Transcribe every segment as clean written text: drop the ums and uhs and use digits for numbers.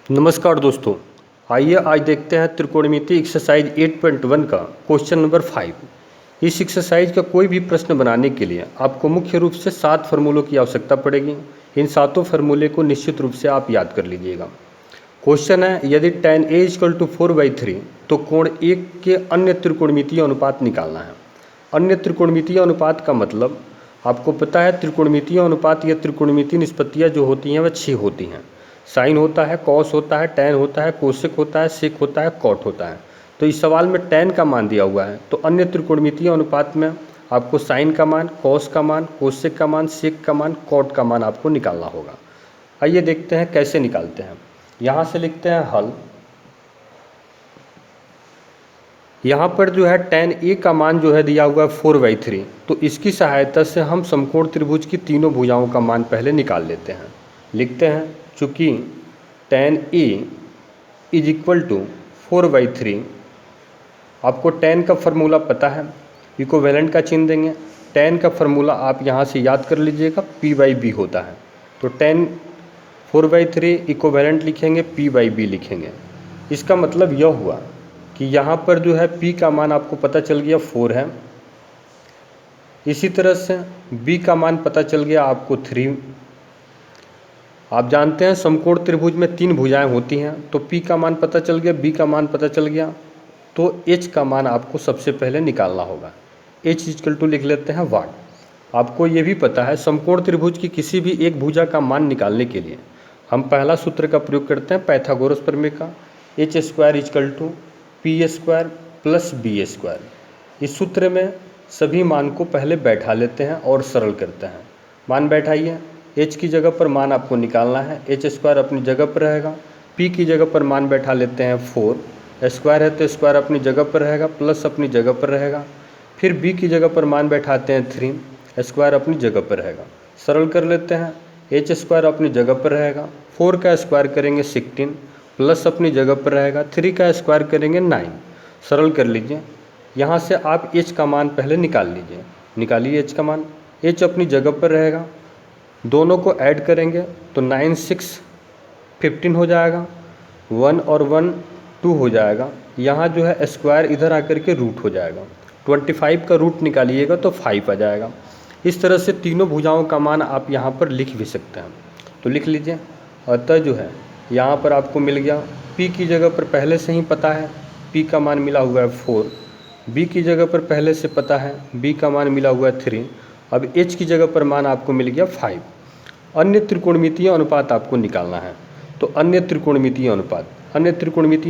नमस्कार दोस्तों। आइए आज देखते हैं त्रिकोणमिति एक्सरसाइज 8.1 का क्वेश्चन नंबर 5। इस एक्सरसाइज का कोई भी प्रश्न बनाने के लिए आपको मुख्य रूप से 7 फार्मूलों की आवश्यकता पड़ेगी। इन सातों फार्मूले को निश्चित रूप से आप याद कर लीजिएगा। क्वेश्चन है, यदि tan a = 4/3 तो कोण A के अन्य त्रिकोणमितीय अनुपात निकालना है। अन्य त्रिकोणमितीय अनुपात का मतलब आपको पता है, त्रिकोणमितीय अनुपात या त्रिकोणमितीय निष्पत्तियाँ जो होती हैं वह 6 होती हैं। साइन होता है, कॉस होता है, टैन होता है, कोसेक होता है, सेक होता है, कॉट होता है। तो इस सवाल में टैन का मान दिया हुआ है, तो अन्य त्रिकोणमितीय अनुपात में आपको साइन का मान, कॉस का मान, कोसेक का मान, सेक का मान, कॉट का मान आपको निकालना होगा। आइए देखते हैं कैसे निकालते हैं। यहाँ से लिखते हैं हल। यहाँ पर जो है tan a का मान जो है दिया हुआ है 4/3, तो इसकी सहायता से हम समकोण त्रिभुज की तीनों भुजाओं का मान पहले निकाल लेते हैं। लिखते हैं, चूँकि tan a = 4/3, आपको tan का फार्मूला पता है, इक्विवेलेंट का चिन्ह देंगे। tan का फार्मूला आप यहाँ से याद कर लीजिएगा, P/B होता है। तो tan 4/3 इक्विवेलेंट लिखेंगे, P/B लिखेंगे। इसका मतलब यह हुआ कि यहाँ पर जो है P का मान आपको पता चल गया 4 है। इसी तरह से B का मान पता चल गया आपको 3। आप जानते हैं समकोण त्रिभुज में 3 भुजाएं होती हैं, तो P का मान पता चल गया, B का मान पता चल गया, तो H का मान आपको सबसे पहले निकालना होगा। H = लिख लेते हैं वाट। आपको ये भी पता है, समकोण त्रिभुज की किसी भी एक भुजा का मान निकालने के लिए हम पहला सूत्र का प्रयोग करते हैं, पाइथागोरस प्रमेय का। h² = p² + b²। इस सूत्र में सभी मान को पहले बैठा लेते हैं और सरल करते हैं। मान बैठाइए। h की जगह पर मान आपको निकालना है, h² अपनी जगह पर रहेगा। p की जगह पर मान बैठा लेते हैं 4, स्क्वायर है तो स्क्वायर अपनी जगह पर रहेगा, प्लस अपनी जगह पर रहेगा। फिर b की जगह पर मान बैठाते हैं 3, स्क्वायर अपनी जगह पर रहेगा। सरल कर लेते हैं, h² अपनी जगह पर रहेगा, 4 का स्क्वायर करेंगे 16, प्लस अपनी जगह पर रहेगा, 3 का स्क्वायर करेंगे 9। सरल कर लीजिए। यहाँ से आप h का मान पहले निकाल लीजिए। निकालिए h का मान। h अपनी जगह पर रहेगा, दोनों को ऐड करेंगे तो 9 6 15 हो जाएगा, 1 और 1 2 हो जाएगा। यहाँ जो है स्क्वायर इधर आकर के रूट हो जाएगा, 25 का रूट निकालिएगा तो 5 आ जाएगा। इस तरह से तीनों भुजाओं का मान आप यहाँ पर लिख भी सकते हैं, तो लिख लीजिए। अतः जो है यहाँ पर आपको मिल गया, P की जगह पर पहले से ही पता है, P का मान मिला हुआ है 4, B की जगह पर पहले से पता है, B का मान मिला हुआ है 3, अब H की जगह पर मान आपको मिल गया 5। अन्य त्रिकोणमितीय अनुपात आपको निकालना है, तो अन्य त्रिकोणमितीय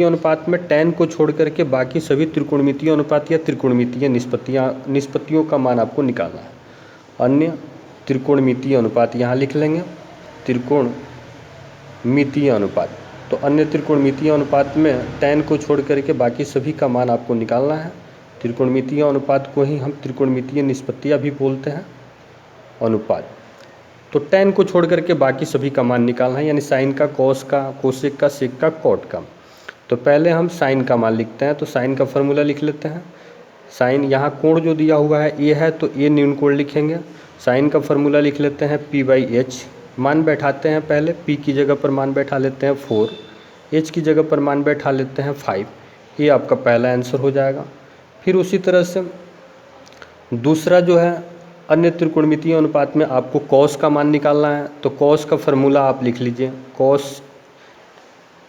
अनुपात में tan को छोड़ करके बाकी सभी त्रिकोणमितीय अनुपात या त्रिकोणमितीय निष्पत्तियों का मान आपको निकालना है। अन्य त्रिकोणमितीय अनुपात यहाँ लिख लेंगे, त्रिकोणमितीय अनुपात। तो अन्य त्रिकोणमितीय अनुपात में tan को छोड़ करके बाकी सभी का मान आपको निकालना है। त्रिकोणमितीय अनुपात को ही हम त्रिकोणमितीय निष्पत्तियाँ भी बोलते हैं, अनुपात। तो tan को छोड़ करके बाकी सभी का मान निकालना है, यानी साइन का, कॉस का, कोसेक का, सेक का, कॉट का। तो पहले हम साइन का मान लिखते हैं, तो साइन का फार्मूला लिख लेते हैं। साइन, यहाँ कोण जो दिया हुआ है a है, तो a न्यून कोण लिखेंगे। साइन का फार्मूला लिख लेते हैं P/H। मान बैठाते हैं पहले, P की जगह पर मान बैठा लेते हैं 4, H की जगह पर मान बैठा लेते हैं 5। ये आपका पहला आंसर हो जाएगा। फिर उसी तरह से दूसरा जो है, अन्य त्रिकोणमितीय अनुपात में आपको कॉस का मान निकालना है, तो कॉस का फार्मूला आप लिख लीजिए। कॉस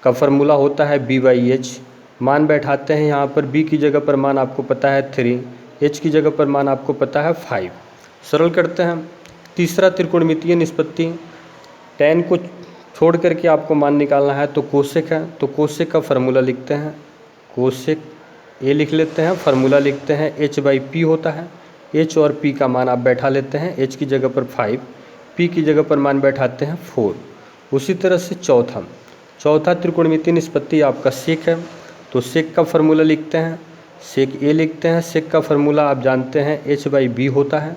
का फार्मूला होता है B/H। मान बैठाते हैं यहाँ पर, B की जगह पर मान आपको पता है 3, H की जगह पर मान आपको पता है 5। सरल करते हैं। तीसरा त्रिकोणमितीय निष्पत्ति, tan को छोड़ करके आपको मान निकालना है, तो कोसेक है, तो कोसेक का फार्मूला लिखते हैं। कोसेक A लिख लेते हैं, फार्मूला लिखते हैं H/P होता है। H और P का मान आप बैठा लेते हैं, H की जगह पर 5, P की जगह पर मान बैठाते हैं 4। उसी तरह से चौथा त्रिकोणमितीय निष्पत्ति आपका सेक है, तो सेक का फार्मूला लिखते हैं, सेक A लिखते हैं। सेक का फार्मूला आप जानते हैं H/B होता है।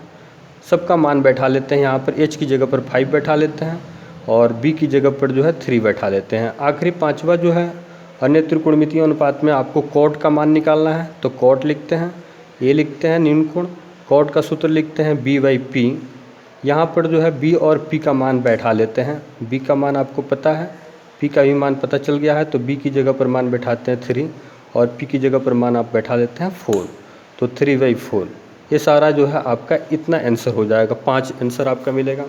सबका मान बैठा लेते हैं, यहाँ पर H की जगह पर 5 बैठा लेते हैं और B की जगह पर जो है 3 बैठा लेते हैं। आखिरी पांचवा जो है, अन्य त्रिकोणमितीय अनुपात में आपको कॉट का मान निकालना है, तो कॉट लिखते हैं, A लिखते हैं न्यून कोण, कॉट का सूत्र लिखते हैं B/P। यहाँ पर जो है B और P का मान बैठा लेते हैं। B का मान आपको पता है, पी का भी मान पता चल गया है, तो बी की जगह पर मान बैठाते हैं 3 और पी की जगह पर मान आप बैठा देते हैं 4, तो 3/4। ये सारा जो है आपका इतना आंसर हो जाएगा, 5 आंसर आपका मिलेगा।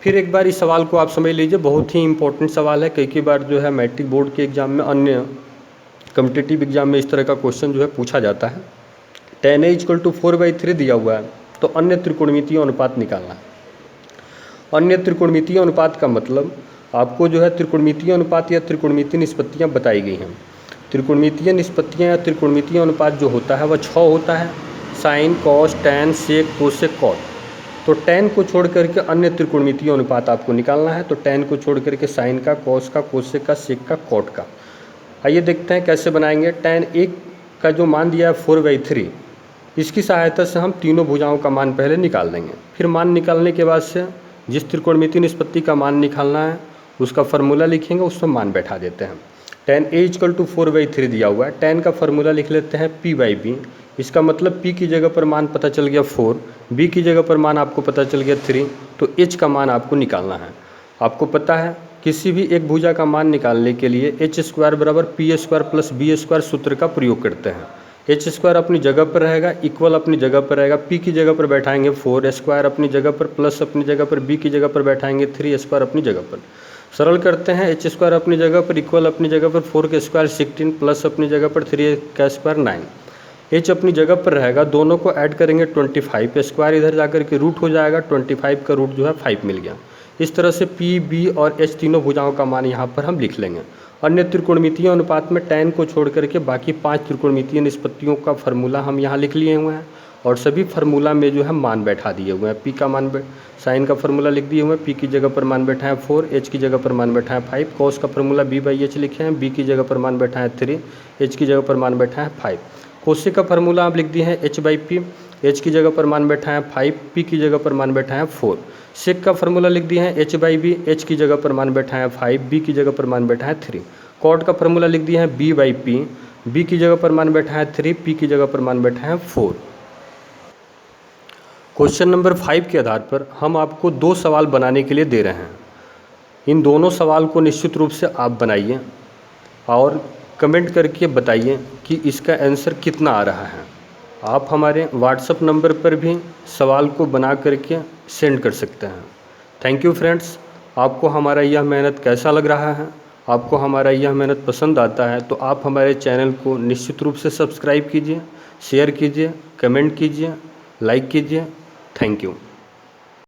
फिर एक बार इस सवाल को आप समझ लीजिए, बहुत ही इंपॉर्टेंट सवाल है। कई बार जो है मैट्रिक बोर्ड के एग्ज़ाम में, अन्य कम्पिटिटिव एग्जाम में इस तरह का क्वेश्चन जो है पूछा जाता है। tan a = 4/3 दिया हुआ है, तो अन्य त्रिकोणमितीय अनुपात निकालना है। अन्य त्रिकोणमितीय अनुपात का मतलब आपको जो है त्रिकोणमितीय अनुपात या त्रिकोणमितीय निष्पत्तियाँ बताई गई हैं। त्रिकोणमितीय निष्पत्तियाँ या त्रिकोणमितीय अनुपात जो होता है वह 6 होता है, साइन, कॉस, टैन, सेक, कोसेक, कॉट। तो टैन को छोड़ करके अन्य त्रिकोणमितीय अनुपात आपको निकालना है। तो टैन को छोड़ करके साइन का, कॉस का, कोसेक का, सेक का, कॉट का। आइए देखते हैं कैसे बनाएंगे। tan 1 का जो मान दिया है 4/3, इसकी सहायता से हम तीनों भुजाओं का मान पहले निकाल देंगे। फिर मान निकालने के बाद से जिस त्रिकोणमितीय निष्पत्ति का मान निकालना है उसका फार्मूला लिखेंगे, उसमें मान बैठा देते हैं। tan a = 4/3 दिया हुआ है, tan का फार्मूला लिख लेते हैं p/b। इसका मतलब p की जगह पर मान पता चल गया 4, b की जगह पर मान आपको पता चल गया 3, तो h का मान आपको निकालना है। आपको पता है किसी भी एक भुजा का मान निकालने के लिए h² = p² + b² सूत्र का प्रयोग करते हैं। h² अपनी जगह पर रहेगा, इक्वल अपनी जगह पर रहेगा, p की जगह पर बैठाएंगे 4, स्क्वायर अपनी जगह पर, प्लस अपनी जगह पर, b की जगह पर बैठाएंगे 3, स्क्वायर अपनी जगह पर। सरल करते हैं, h² अपनी जगह पर, इक्वल अपनी जगह पर, 4 का स्क्वायर 16, प्लस अपनी जगह पर 3 का स्क्वायर 9। h अपनी जगह पर रहेगा, दोनों को ऐड करेंगे 25, स्क्वायर इधर जाकर के रूट हो जाएगा, 25 का रूट जो है 5 मिल गया। इस तरह से p, b और h तीनों भुजाओं का मान यहाँ पर हम लिख लेंगे। अन्य त्रिकोणमितीय अनुपात में tan को छोड़ करके बाकी 5 त्रिकोणमितीय निष्पत्तियों का फार्मूला हम यहाँ लिख लिए हुए हैं और सभी फार्मूला में जो है मान बैठा दिए हुए हैं। p का मान साइन का फार्मूला लिख दिए हुए हैं, p की जगह पर मान बैठा है 4, h की जगह पर मान बैठा है 5, cos का फार्मूला b/h लिखे हैं, b की जगह पर मान बैठा है 3, h की जगह पर मान बैठा है 5। कोसेक का फार्मूला आप लिख दिए हैं h/p, h की जगह पर मान बैठा है 5, p की जगह पर मान बैठा है 4। सेक का फार्मूला लिख दिए हैं h/b, h की जगह पर मान बैठा है 5, b की जगह पर मान बैठा है 3। कॉट का फार्मूला लिख दिए हैं b/p, b की जगह पर मान बैठा है 3, p की जगह पर मान बैठा है 4। क्वेश्चन नंबर 5 के आधार पर हम आपको 2 सवाल बनाने के लिए दे रहे हैं। इन दोनों सवाल को निश्चित रूप से आप बनाइए और कमेंट करके बताइए कि इसका आंसर कितना आ रहा है। आप हमारे व्हाट्सएप नंबर पर भी सवाल को बना करके सेंड कर सकते हैं। Thank you friends. आपको हमारा यह मेहनत कैसा लग रहा है? आपको हमारा यह मेहनत पसंद आता है तो आप हमारे चैनल को निश्चित रूप से सब्सक्राइब कीजिए, शेयर कीजिए, कमेंट कीजिए, लाइक कीजिए। Thank you.